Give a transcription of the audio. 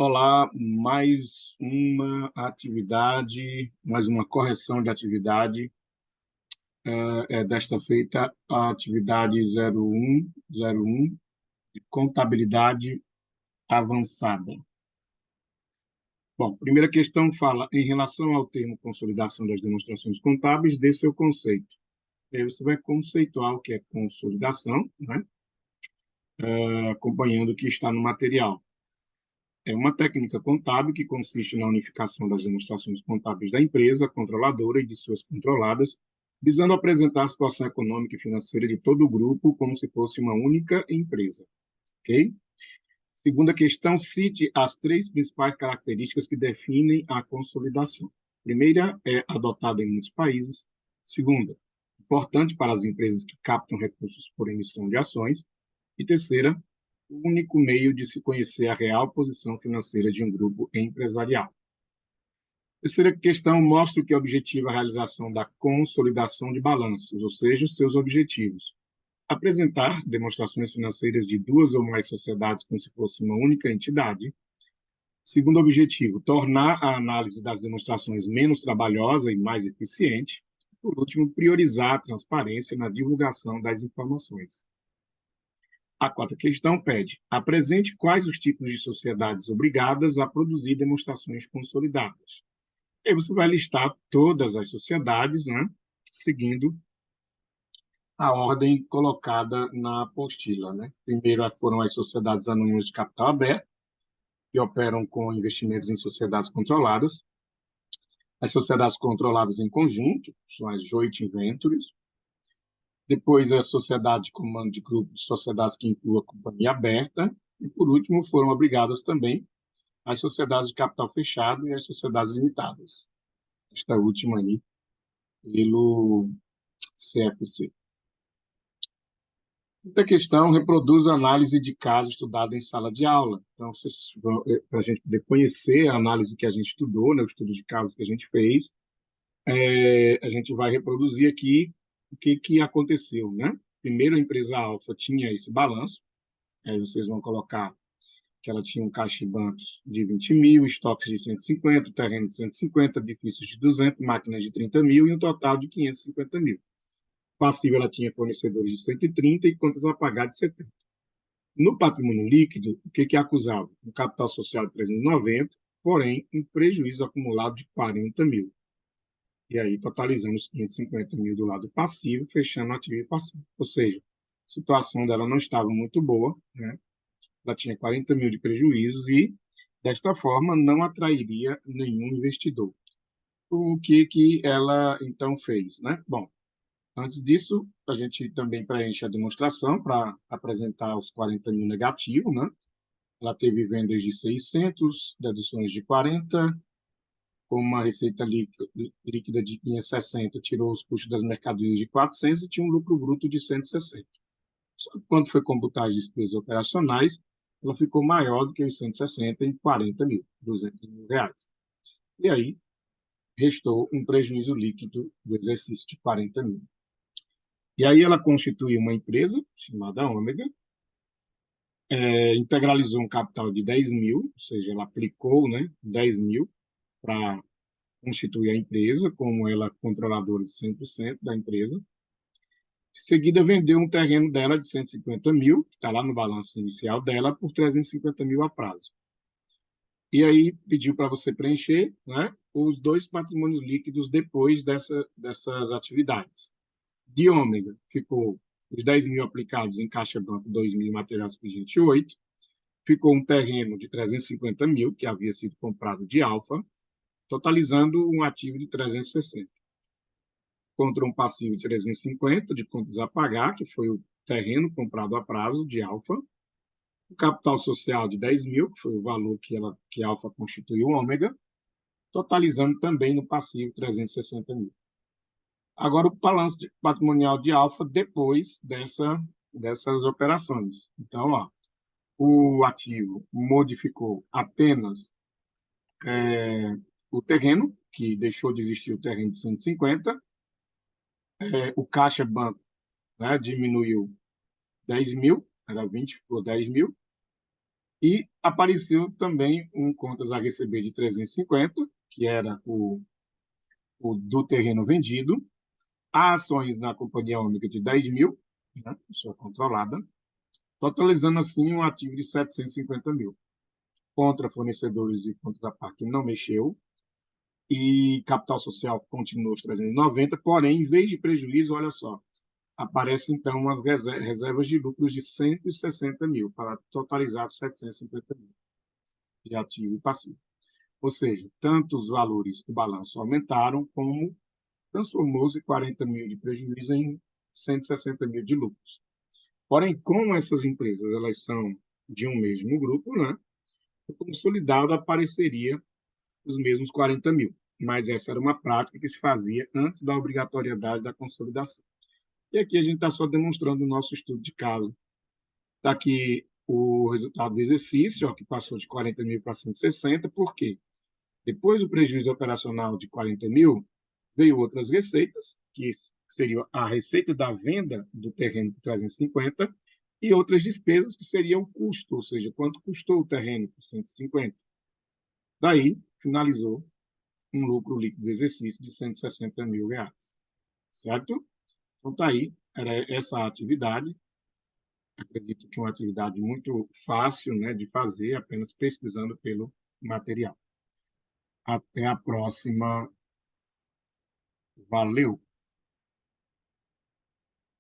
Olá, mais uma atividade, mais uma correção de atividade. Desta feita a atividade 0101 de contabilidade avançada. Bom, primeira questão fala em relação ao termo consolidação das demonstrações contábeis, dê seu conceito. Aí você vai conceituar o que é consolidação, né? Acompanhando o que está no material. É uma técnica contábil que consiste na unificação das demonstrações contábeis da empresa controladora e de suas controladas, visando apresentar a situação econômica e financeira de todo o grupo como se fosse uma única empresa. Ok? Segunda questão, cite as três principais características que definem a consolidação. Primeira é adotada em muitos países. Segunda, importante para as empresas que captam recursos por emissão de ações. E terceira, o único meio de se conhecer a real posição financeira de um grupo empresarial. Terceira questão mostra o que objetiva a realização da consolidação de balanços, ou seja, os seus objetivos. Apresentar demonstrações financeiras de duas ou mais sociedades como se fosse uma única entidade. Segundo objetivo, tornar a análise das demonstrações menos trabalhosa e mais eficiente. Por último, priorizar a transparência na divulgação das informações. A quarta questão pede: apresente quais os tipos de sociedades obrigadas a produzir demonstrações consolidadas. E aí você vai listar todas as sociedades, né, seguindo a ordem colocada na apostila. Né? Primeiro foram as sociedades anônimas de capital aberto, que operam com investimentos em sociedades controladas. As sociedades controladas em conjunto, são as joint ventures. Depois, a sociedade de comando de grupo de sociedades que inclua a companhia aberta. E, por último, foram obrigadas também as sociedades de capital fechado e as sociedades limitadas. Esta última aí, pelo CFC. Quinta questão, reproduz a análise de caso estudada em sala de aula. Então, para a gente poder conhecer a análise que a gente estudou, né, o estudo de casos que a gente fez, a gente vai reproduzir aqui o que aconteceu. Né? Primeiro, a empresa Alfa tinha esse balanço, aí vocês vão colocar que ela tinha um caixa em bancos de 20 mil, estoques de 150, terreno de 150, edifícios de 200, máquinas de 30 mil e um total de 550 mil. Passiva, ela tinha fornecedores de 130 e contas a pagar de 70. No patrimônio líquido, o que acusava? Um capital social de 390, porém, um prejuízo acumulado de 40 mil. E aí, totalizando os 550 mil do lado passivo, fechando o ativo e passivo. Ou seja, a situação dela não estava muito boa, né? Ela tinha 40 mil de prejuízos e, desta forma, não atrairia nenhum investidor. O que ela, então, fez? Né? Bom, antes disso, a gente também preenche a demonstração para apresentar os 40 mil negativos. Né? Ela teve vendas de 600, deduções de 40, com uma receita líquida de 560, tirou os custos das mercadorias de 400 e tinha um lucro bruto de 160. Só que quando foi computar as despesas operacionais, ela ficou maior do que os 160 em 40 mil, 200 mil reais. E aí, restou um prejuízo líquido do exercício de 40 mil. E aí ela constituiu uma empresa chamada Ômega, integralizou um capital de 10 mil, ou seja, ela aplicou, né, 10 mil para constituir a empresa, como ela é controladora de 100% da empresa. Em seguida, vendeu um terreno dela de 150 mil, que está lá no balanço inicial dela, por 350 mil a prazo. E aí pediu para você preencher, né, os dois patrimônios líquidos depois dessas atividades. De Ômega, ficou os 10 mil aplicados em Caixa Banco, 2 mil em material expediente 8. Ficou um terreno de 350 mil, que havia sido comprado de Alfa, totalizando um ativo de 360. Contra um passivo de 350 de contas a pagar, que foi o terreno comprado a prazo de Alfa, o capital social de 10 mil, que foi o valor que a Alfa constituiu Ômega, totalizando também no passivo 360 mil. Agora, o balanço patrimonial de Alfa depois dessas operações. Então, ó, o ativo modificou apenas o terreno, que deixou de existir o terreno de 150, o caixa banco, né, diminuiu 10 mil, era 20, ficou 10 mil, E apareceu também um contas a receber de 350, que era o do terreno vendido, há ações na companhia única de 10 mil, né, pessoa controlada, totalizando assim um ativo de 750 mil. Contra fornecedores e contas da parte não mexeu, e capital social continuou os 390, porém, em vez de prejuízo, olha só, aparece então umas reservas de lucros de 160 mil, para totalizar 750 mil de ativo e passivo. Ou seja, tanto os valores do balanço aumentaram, como transformou-se 40 mil de prejuízo em 160 mil de lucros. Porém, como essas empresas elas são de um mesmo grupo, né, o consolidado apareceria os mesmos 40 mil. Mas essa era uma prática que se fazia antes da obrigatoriedade da consolidação. E aqui a gente está só demonstrando o nosso estudo de caso. Está aqui o resultado do exercício, ó, que passou de 40 mil para 160, por quê? Depois do prejuízo operacional de 40 mil, veio outras receitas, que seria a receita da venda do terreno por 350, e outras despesas, que seriam o custo, ou seja, quanto custou o terreno por 150. Daí, finalizou um lucro líquido do exercício de 160 mil reais. Certo? Então, está aí, era essa atividade. Acredito que é uma atividade muito fácil, né, de fazer, apenas pesquisando pelo material. Até a próxima. Valeu!